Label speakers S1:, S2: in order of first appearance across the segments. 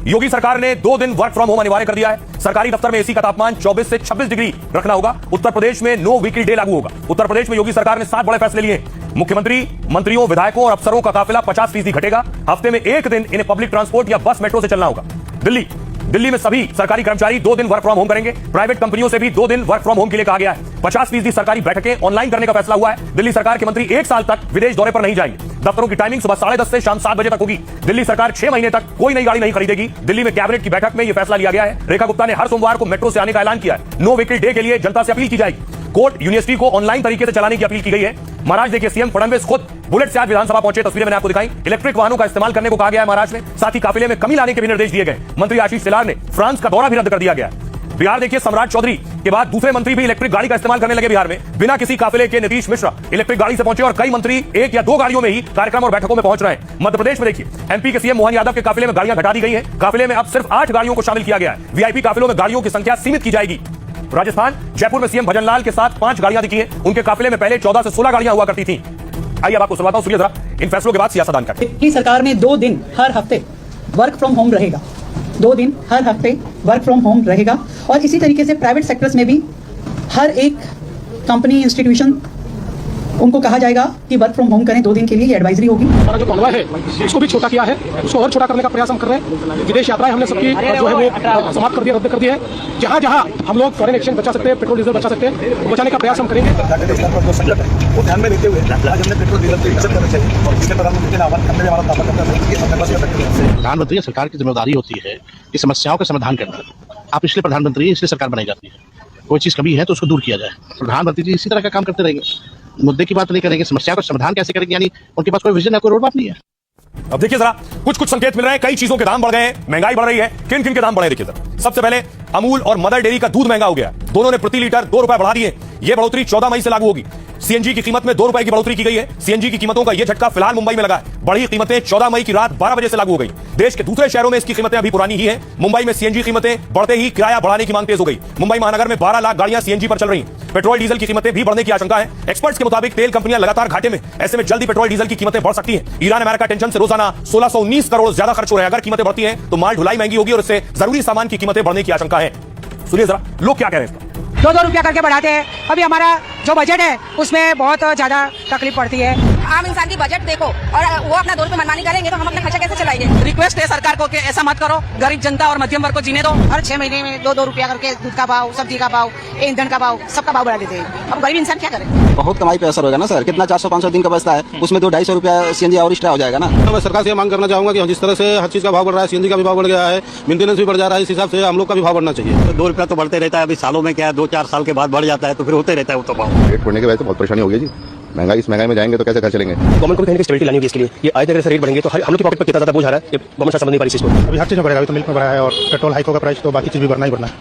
S1: योगी सरकार ने 2 दिन वर्क फ्रॉम होम अनिवार्य कर दिया है। सरकारी दफ्तर में एसी का तापमान 24 से 26 डिग्री रखना होगा। उत्तर प्रदेश में नो वीकली डे लागू होगा। उत्तर प्रदेश में योगी सरकार ने 7 बड़े फैसले लिए। मुख्यमंत्री, मंत्रियों, विधायकों और अफसरों का काफिला 50% घटेगा। हफ्ते में 1 दिन इन्हें पब्लिक ट्रांसपोर्ट या बस मेट्रो से चलना होगा। दिल्ली में सभी सरकारी कर्मचारी 2 दिन वर्क फ्रॉम होम करेंगे। प्राइवेट कंपनियों से भी 2 दिन वर्क फ्रॉम होम के लिए कहा गया है। 50% सरकारी बैठकें ऑनलाइन करने का फैसला हुआ है। दिल्ली सरकार के मंत्री 1 साल तक विदेश दौरे पर नहीं जाएंगे। दफ्तरों की टाइमिंग सुबह 10:30 से शाम 7 बजे तक होगी। दिल्ली सरकार 6 महीने तक कोई नई गाड़ी नहीं खरीदेगी। दिल्ली में कैबिनेट की बैठक में यह फैसला लिया गया है। रेखा गुप्ता ने हर सोमवार को मेट्रो से आने का ऐलान किया है। नो व्हीकल डे के लिए जनता से अपील की जाएगी। कोर्ट, यूनिवर्सिटी को ऑनलाइन तरीके से चलाने की अपील की गई है। महाराष्ट्र देखिए, सीएम फडणवीस खुद बुलेट से आज विधानसभा पहुंचे। तस्वीरें मैंने आपको दिखाई। इलेक्ट्रिक वाहनों का इस्तेमाल करने को कहा गया है महाराष्ट्र में। साथ ही काफिले में कमी लाने के भी निर्देश दिए गए। मंत्री आशीष शेलार ने फ्रांस का दौरा भी रद्द कर दिया गया है। बिहार देखिए, सम्राट चौधरी के बाद दूसरे मंत्री भी इलेक्ट्रिक गाड़ी का इस्तेमाल करने लगे। बिहार में बिना किसी काफिले के नीतीश मिश्रा इलेक्ट्रिक गाड़ी से पहुंचे और कई मंत्री 1 या 2 गाड़ियों में ही कार्यक्रम और बैठकों में पहुंच रहे हैं। मध्य प्रदेश में देखिए, एमपी के सीएम मोहन यादव के काफिले में गाड़ियां घटा दी गई हैं। काफिले में अब सिर्फ 8 गाड़ियों को शामिल किया गया है। वीआईपी काफिलों में गाड़ियों की संख्या सीमित की जाएगी। राजस्थान, जयपुर में सीएम भजनलाल के साथ 5 गाड़ियां दिखी हैं। उनके काफिले में पहले 14 से 16 गाड़ियां हुआ करती थी। आइए अब आपको सुनाता हूं, सुनिए जरा इन फैसलों के बाद सियासतदान का।
S2: दिल्ली सरकार में 2 दिन हर हफ्ते वर्क फ्रॉम होम रहेगा। 2 दिन हर हफ्ते वर्क फ्रॉम होम रहेगा। और इसी तरीके से प्राइवेट सेक्टर्स में भी हर एक कंपनी, इंस्टीट्यूशन, उनको कहा जाएगा कि वर्क फ्रॉम होम करें 2 दिन के लिए। ये एडवाइजरी होगी।
S3: हमारा जो कॉन्वॉय है उसको भी छोटा किया है, उसको और छोटा करने का प्रयास हम कर रहे हैं। विदेश यात्राएं हमने सबकी जो है वो समाप्त कर दी, रद्द कर दी है। जहां जहां हम लोग फॉरेन एक्सचेंज बचा सकते हैं, पेट्रोल डीजल बचा सकते हैं, बचाने का प्रयास हम करेंगे।
S4: वो ध्यान में लेते हुए आज हमने पेट्रोल डीजल की इज्जत करना चाहिए और इसके प्रधानमंत्री ने आह्वान करने में हमारा दावा करना चाहिए कि हमने बस
S5: प्रधानमंत्री या सरकार की जिम्मेदारी होती है कि समस्याओं का समाधान करना। आप इसलिए प्रधानमंत्री, इसलिए सरकार बनाई जाती है। कोई चीज़ कमी है तो उसको दूर किया जाए। प्रधानमंत्री जी इसी तरह का काम करते रहेंगे। मुद्दे की बात नहीं करेंगे, समस्या का समाधान कैसे करेंगे, यानी उनके पास कोई विजन है, कोई रोड मैप नहीं है।
S1: अब देखिए जरा, कुछ संकेत मिल रहे हैं। कई चीजों के दाम बढ़ गए हैं, महंगाई बढ़ रही है। किन किन के दाम बढ़े देखिए जरा। सबसे पहले अमूल और मदर डेयरी का दूध महंगा हो गया। दोनों ने प्रति लीटर 2 रुपए बढ़ा दिए। यह बढ़ोतरी 14 मई से लागू होगी। सीएनजी की कीमत में 2 रुपए की बढ़ोतरी की गई है। सीएनजी की कीमतों का यह झटका फिलहाल मुंबई में लगा है। बढ़ी कीमतें 14 मई की रात 12 बजे से लागू हो गई। देश के दूसरे शहरों में इसकी कीमतें अभी पुरानी ही है। मुंबई में सीएनजी कीमतें बढ़ते ही किराया बढ़ाने की मांग तेज हो गई। मुंबई महानगर में 12 लाख गाड़ियां सीएनजी पर चल रही हैं। पेट्रोल डीजल की कीमतें भी बढ़ने की आशंका है। एक्सपर्ट्स के मुताबिक तेल कंपनियां लगातार घाटे में। ऐसे में जल्दी पेट्रोल डीजल की कीमतें बढ़ सकती हैं। ईरान अमेरिका टेंशन से रोजाना 1619 करोड़ ज्यादा खर्च हो रहे हैं। अगर कीमतें बढ़ती हैं तो माल ढुलाई महंगी होगी और इससे जरूरी सामान की कीमतें बढ़ने की आशंका है। सुनिए जरा लोग क्या कह रहे हैं इसका।
S6: 2-2 रुपया करके बढ़ाते हैं। अभी हमारा जो बजट है उसमें बहुत ज्यादा तकलीफ पड़ती है।
S7: आम इंसान की बजट देखो और वो अपना 2 रुपए मनमानी करेंगे तो हम अपना खर्चा कैसे चलाएंगे।
S6: रिक्वेस्ट है सरकार को कि ऐसा मत करो, गरीब जनता और मध्यम वर्ग को जीने दो। हर 6 महीने में 2-2 रुपया करके दूध का भाव, सब्जी का भाव, ईंधन का भाव, सबका भाव बढ़ा देते हैं। अब गरीब इंसान क्या करे।
S8: बहुत कमाई पे असर होगा ना सर। कितना 400-500 दिन का बचता है, उसमें 200-250 रुपया सीएनजी और एक्स्ट्रा हो जाएगा ना।
S9: मैं सरकार से मांग करना चाहूंगा कि जिस तरह से हर चीज का भाव बढ़ रहा है, सीएनजी का भी भाव बढ़ गया है, मेंटेनेंस भी बढ़ जा रहा है, इस हिसाब से हम लोग का भी भाव बढ़ना चाहिए।
S10: 2 रुपया तो बढ़ते रहता है। अभी सालों में क्या है, 2-4 साल के बाद बढ़ जाता है तो फिर होते रहता है वो तो भाव।
S11: रेट बढ़ने की वजह से बहुत परेशानी हो गई जी। महंगाई, इस महंगाई में जाएंगे तो कैसे घर चलेंगे।
S12: गवर्नमेंट को कहीं ना स्टेबिलिटी लानी होगी इसके लिए। ये आए तरह से रेट बढ़ेंगे तो हम लोग की पॉकेट पर कितना ज्यादा बोझ आ रहा है, ये गवर्नमेंट से समझ नहीं पा रही चीज को।
S9: अभी हर चीज में बढ़ेगा। अभी तो मिल्क में बढ़ा है और पेट्रोल हाइक होगा प्राइस, तो बाकी चीज भी बढ़ना ही बढ़ना है।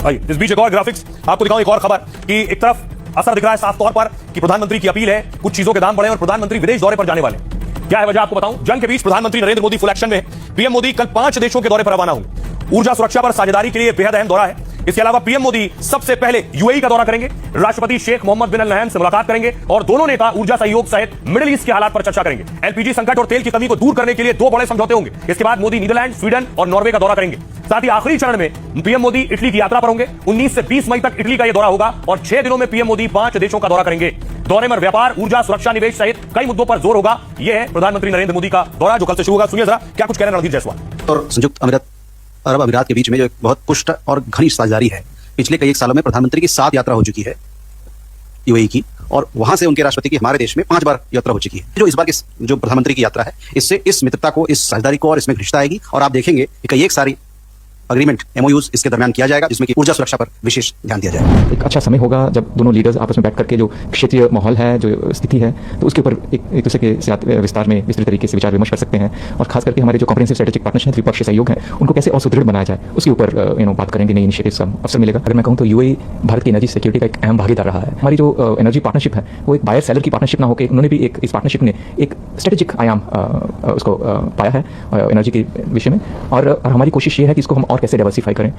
S1: आइए इस बीच एक और ग्राफिक्स आपको दिखाऊं। एक और खबर कि एक तरफ असर दिख रहा है साफ तौर पर कि प्रधानमंत्री की अपील है, कुछ चीजों के दाम बढ़े और प्रधानमंत्री विदेश दौरे पर जाने वाले। क्या है वजह आपको बताऊं। जंग के बीच प्रधानमंत्री नरेंद्र मोदी फुल एक्शन में है। पीएम मोदी कल 5 देशों के दौरे पर रवाना होंगे। ऊर्जा सुरक्षा पर साझेदारी के लिए बेहद अहम दौरा है। इसके अलावा पीएम मोदी सबसे पहले यूएई का दौरा करेंगे। राष्ट्रपति शेख मोहम्मद बिन नहयान से मुलाकात करेंगे और दोनों नेता ऊर्जा सहयोग सहित मिडिल ईस्ट के हालात पर चर्चा करेंगे। एलपीजी संकट और तेल की कमी को दूर करने के लिए 2 बड़े समझौते होंगे। इसके बाद मोदी नीदरलैंड, स्वीडन और नॉर्वे का दौरा करेंगे। साथ ही आखिरी चरण में पीएम मोदी इटली की यात्रा पर होंगे। 19 से 20 मई तक इटली का यह दौरा होगा और 6 दिनों में पीएम मोदी 5 देशों का दौरा करेंगे। दौरे में व्यापार, ऊर्जा, सुरक्षा, निवेश सहित कई मुद्दों पर जोर होगा। यह है प्रधानमंत्री नरेंद्र मोदी का दौरा जो कल से शुरू होगा। सुनिए जरा क्या कुछ कह रहे हैं रणधीर जायसवाल।
S8: और संयुक्त अरब अमीरात के बीच में जो एक बहुत पुष्ट और घनी साझेदारी है, पिछले कई एक सालों में प्रधानमंत्री की 7 यात्रा हो चुकी है यूएई की, और वहां से उनके राष्ट्रपति की हमारे देश में 5 बार यात्रा हो चुकी है। जो इस बार की जो प्रधानमंत्री की यात्रा है, इससे इस मित्रता को, इस साझेदारी को और इसमें घनिष्ठता आएगी। और आप देखेंगे कि कई एक सारी अग्रीमेंट, एमओयूज इसके दरमियान किया जाएगा, जिसमें कि ऊर्जा सुरक्षा पर विशेष ध्यान दिया जाएगा।
S12: एक अच्छा समय होगा जब दोनों लीडर्स आपस में बैठ करके जो क्षेत्रीय माहौल है, जो स्थिति है, तो उसके ऊपर एक दूसरे के साथ विस्तार में विस्तृत तरीके से विचार विमर्श कर सकते हैं। और खास करके हमारे जो कॉम्प्रिहेंसिव स्ट्रेटेजिक पार्टनरशिप है, द्विपक्षीय सहयोग है, उनको कैसे और सुदृढ़ बनाया जाए, उसके ऊपर बात करेंगे। नई इनिशिएटिव्स का अवसर मिलेगा। अगर मैं कहूँ तो यूएई भारत की एनर्जी सिक्योरिटी का एक अहम भागीदार रहा है। हमारी जो एनर्जी पार्टनरशिप है वो एक बायर सेलर की पार्टनरशिप ना होकर उन्होंने भी इस पार्टनरशिप ने एक स्ट्रेटेजिक आयाम उसको पाया है एनर्जी के विषय में। और हमारी कोशिश ये है कि इसको हम और कैसे डाइवर्सिफाई करें।